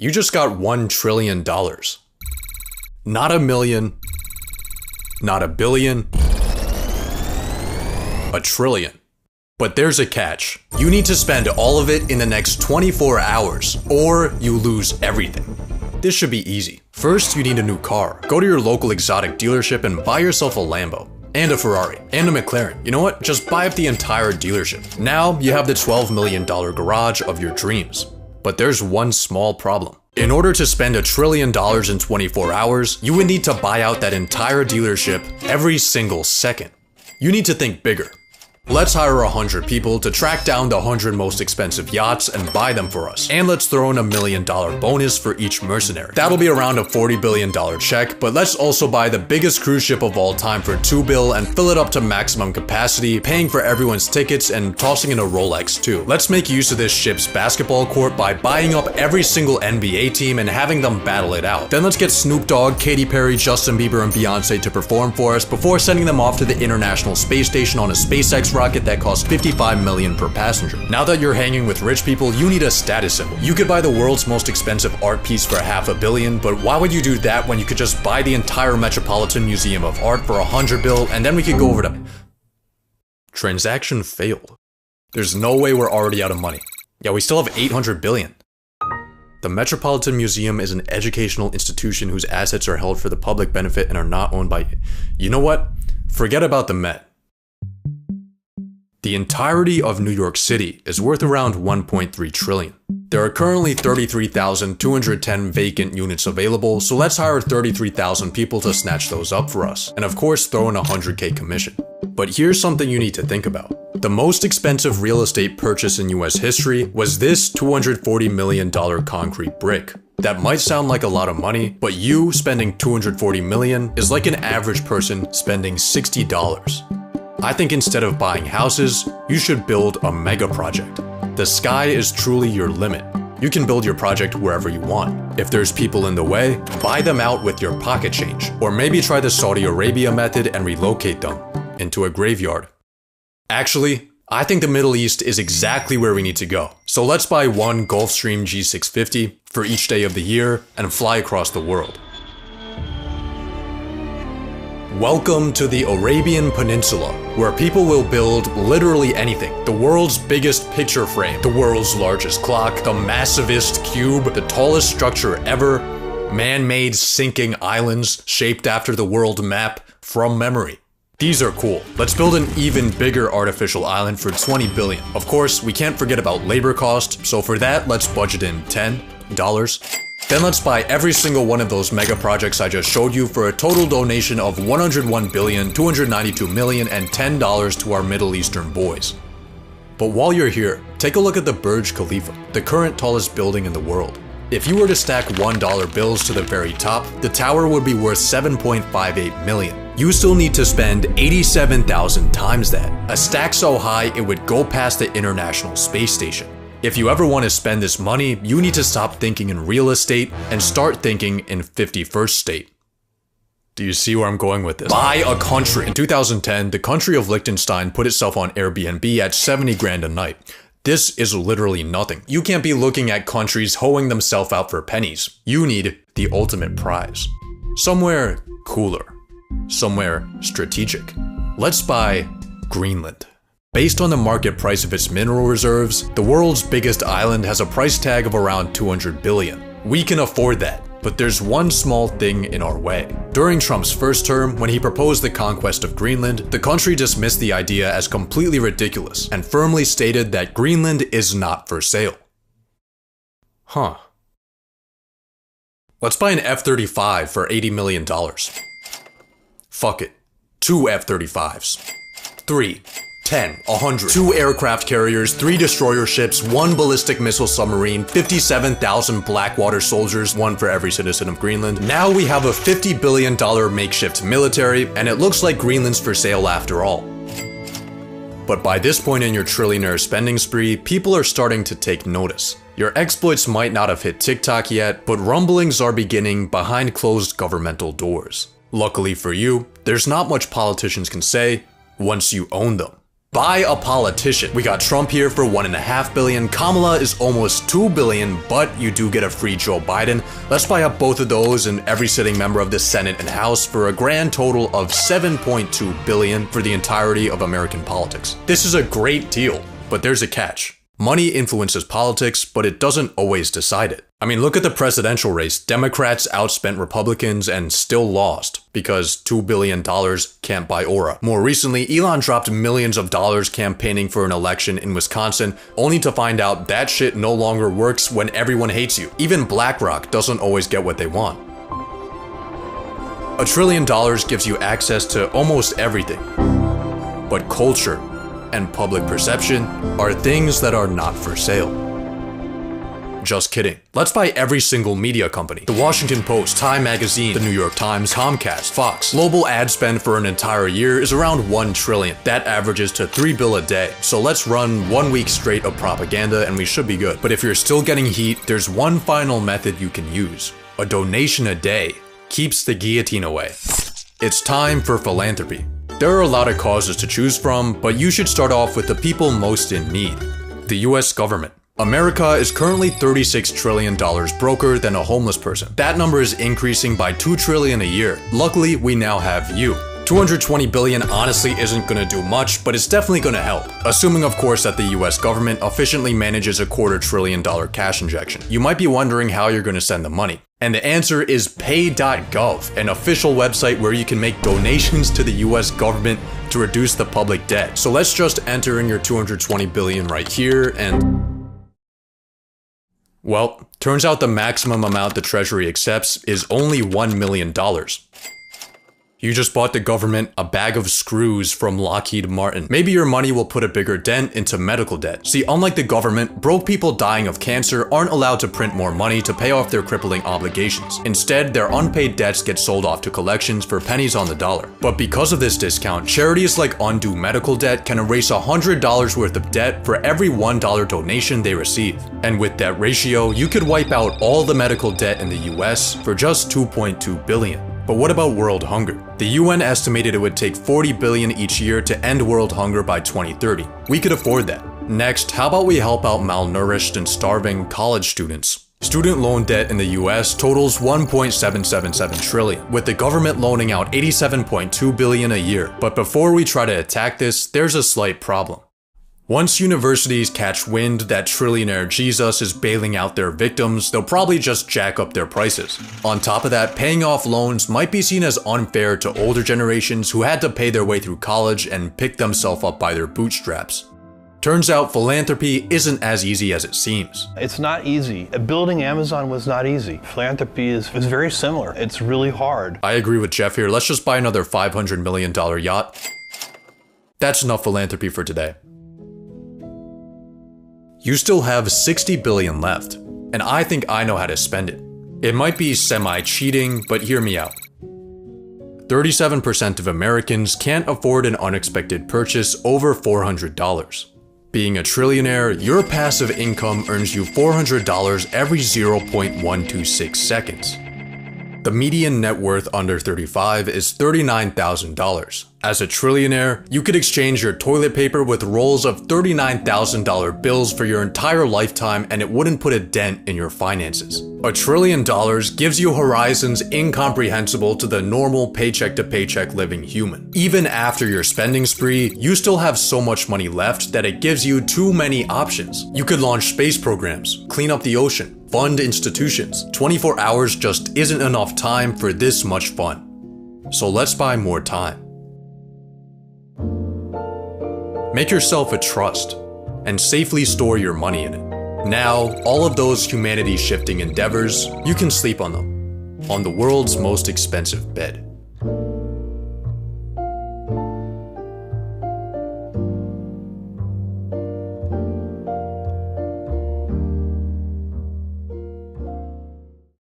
You just got $1 trillion. Not a million, not a billion, a trillion. But there's a catch. You need to spend all of it in the next 24 hours, or you lose everything. This should be easy. First, you need a new car. Go to your local exotic dealership and buy yourself a Lambo. And a Ferrari. And a McLaren. You know what? Just buy up the entire dealership. Now, you have the $12 million garage of your dreams. But there's one small problem. In order to spend $1 trillion in 24 hours, you would need to buy out that entire dealership every single second. You need to think bigger. Let's hire 100 people to track down the 100 most expensive yachts and buy them for us. And let's throw in $1 million bonus for each mercenary. That'll be around a $40 billion check, but let's also buy the biggest cruise ship of all time for $2 billion and fill it up to maximum capacity, paying for everyone's tickets and tossing in a Rolex too. Let's make use of this ship's basketball court by buying up every single NBA team and having them battle it out. Then let's get Snoop Dogg, Katy Perry, Justin Bieber, and Beyonce to perform for us before sending them off to the International Space Station on a SpaceX rocket that costs $55 million per passenger. Now that you're hanging with rich people, you need a status symbol. You could buy the world's most expensive art piece for $500 million, but why would you do that when you could just buy the entire Metropolitan Museum of Art for $100 billion and then we could go over to... Transaction failed. There's no way we're already out of money. Yeah, we still have $800 billion. The Metropolitan Museum is an educational institution whose assets are held for the public benefit and are not owned by... You know what? Forget about the Met. The entirety of New York City is worth around $1.3 trillion. There are currently 33,210 vacant units available, so let's hire 33,000 people to snatch those up for us, and of course throw in a 100K commission. But here's something you need to think about. The most expensive real estate purchase in US history was this $240 million concrete brick. That might sound like a lot of money, but you spending $240 million is like an average person spending $60. I think instead of buying houses, you should build a mega project. The sky is truly your limit. You can build your project wherever you want. If there's people in the way, buy them out with your pocket change. Or maybe try the Saudi Arabia method and relocate them into a graveyard. Actually, I think the Middle East is exactly where we need to go. So let's buy one Gulfstream G650 for each day of the year and fly across the world. Welcome to the Arabian Peninsula, where people will build literally anything. The world's biggest picture frame, the world's largest clock, the massivest cube, the tallest structure ever, man-made sinking islands shaped after the world map from memory. These are cool. Let's build an even bigger artificial island for $20 billion. Of course, we can't forget about labor cost, so for that, let's budget in $10. Then let's buy every single one of those mega projects I just showed you for a total donation of $101,292,000,000 and $10 to our Middle Eastern boys. But while you're here, take a look at the Burj Khalifa, the current tallest building in the world. If you were to stack $1 bills to the very top, the tower would be worth $7.58 million. You still need to spend 87,000 times that. A stack so high it would go past the International Space Station. If you ever want to spend this money, you need to stop thinking in real estate and start thinking in 51st state. Do you see where I'm going with this? Buy a country. In 2010, the country of Liechtenstein put itself on Airbnb at 70 grand a night. This is literally nothing. You can't be looking at countries hoeing themselves out for pennies. You need the ultimate prize. Somewhere cooler. Somewhere strategic. Let's buy Greenland. Based on the market price of its mineral reserves, the world's biggest island has a price tag of around $200 billion. We can afford that, but there's one small thing in our way. During Trump's first term, when he proposed the conquest of Greenland, the country dismissed the idea as completely ridiculous and firmly stated that Greenland is not for sale. Huh. Let's buy an F-35 for $80 million. Fuck it. 2 F-35s. 3. 10, 100, 2 aircraft carriers, 3 destroyer ships, 1 ballistic missile submarine, 57,000 Blackwater soldiers, 1 for every citizen of Greenland. Now we have a $50 billion makeshift military, and it looks like Greenland's for sale after all. But by this point in your trillionaire spending spree, people are starting to take notice. Your exploits might not have hit TikTok yet, but rumblings are beginning behind closed governmental doors. Luckily for you, there's not much politicians can say once you own them. Buy a politician. We got Trump here for $1.5 billion. Kamala is almost $2 billion, but you do get a free Joe Biden. Let's buy up both of those and every sitting member of the Senate and House for a grand total of $7.2 billion for the entirety of American politics. This is a great deal, but there's a catch. Money influences politics, but it doesn't always decide it. I mean, look at the presidential race. Democrats outspent Republicans and still lost because $2 billion can't buy aura. More recently, Elon dropped millions of dollars campaigning for an election in Wisconsin, only to find out that shit no longer works when everyone hates you. Even BlackRock doesn't always get what they want. $1 trillion gives you access to almost everything, but culture and public perception are things that are not for sale. Just kidding. Let's buy every single media company. The Washington Post, Time Magazine, the New York Times, Comcast, Fox. Global ad spend for an entire year is around $1 trillion. That averages to $3 billion a day. So let's run 1 week straight of propaganda and we should be good. But if you're still getting heat, there's one final method you can use. A donation a day keeps the guillotine away. It's time for philanthropy. There are a lot of causes to choose from, but you should start off with the people most in need. The US government. America is currently $36 trillion broker than a homeless person. That number is increasing by $2 trillion a year. Luckily, we now have you. $220 billion honestly isn't gonna do much, but it's definitely gonna help. Assuming, of course, that the US government efficiently manages a $250 billion cash injection. You might be wondering how you're gonna send the money. And the answer is pay.gov, an official website where you can make donations to the US government to reduce the public debt. So let's just enter in your $220 billion right here and... Well, turns out the maximum amount the Treasury accepts is only $1 million. You just bought the government a bag of screws from Lockheed Martin. Maybe your money will put a bigger dent into medical debt. See, unlike the government, broke people dying of cancer aren't allowed to print more money to pay off their crippling obligations. Instead, their unpaid debts get sold off to collections for pennies on the dollar. But because of this discount, charities like Undo Medical Debt can erase $100 worth of debt for every $1 donation they receive. And with that ratio, you could wipe out all the medical debt in the US for just $2.2 billion. But what about world hunger? The UN estimated it would take $40 billion each year to end world hunger by 2030. We could afford that. Next, how about we help out malnourished and starving college students? Student loan debt in the US totals $1.777 trillion, with the government loaning out $87.2 billion a year. But before we try to attack this, there's a slight problem. Once universities catch wind that trillionaire Jesus is bailing out their victims, they'll probably just jack up their prices. On top of that, paying off loans might be seen as unfair to older generations who had to pay their way through college and pick themselves up by their bootstraps. Turns out philanthropy isn't as easy as it seems. It's not easy. Building Amazon was not easy. Philanthropy is very similar. It's really hard. I agree with Jeff here. Let's just buy another $500 million yacht. That's enough philanthropy for today. You still have $60 billion left, and I think I know how to spend it. It might be semi-cheating, but hear me out. 37% of Americans can't afford an unexpected purchase over $400. Being a trillionaire, your passive income earns you $400 every 0.126 seconds. The median net worth under 35 is $39,000. As a trillionaire, you could exchange your toilet paper with rolls of $39,000 bills for your entire lifetime and it wouldn't put a dent in your finances. $1 trillion gives you horizons incomprehensible to the normal paycheck-to-paycheck living human. Even after your spending spree, you still have so much money left that it gives you too many options. You could launch space programs, clean up the ocean, fund institutions. 24 hours just isn't enough time for this much fun. So let's buy more time. Make yourself a trust and safely store your money in it. Now, all of those humanity-shifting endeavors, you can sleep on them, on the world's most expensive bed.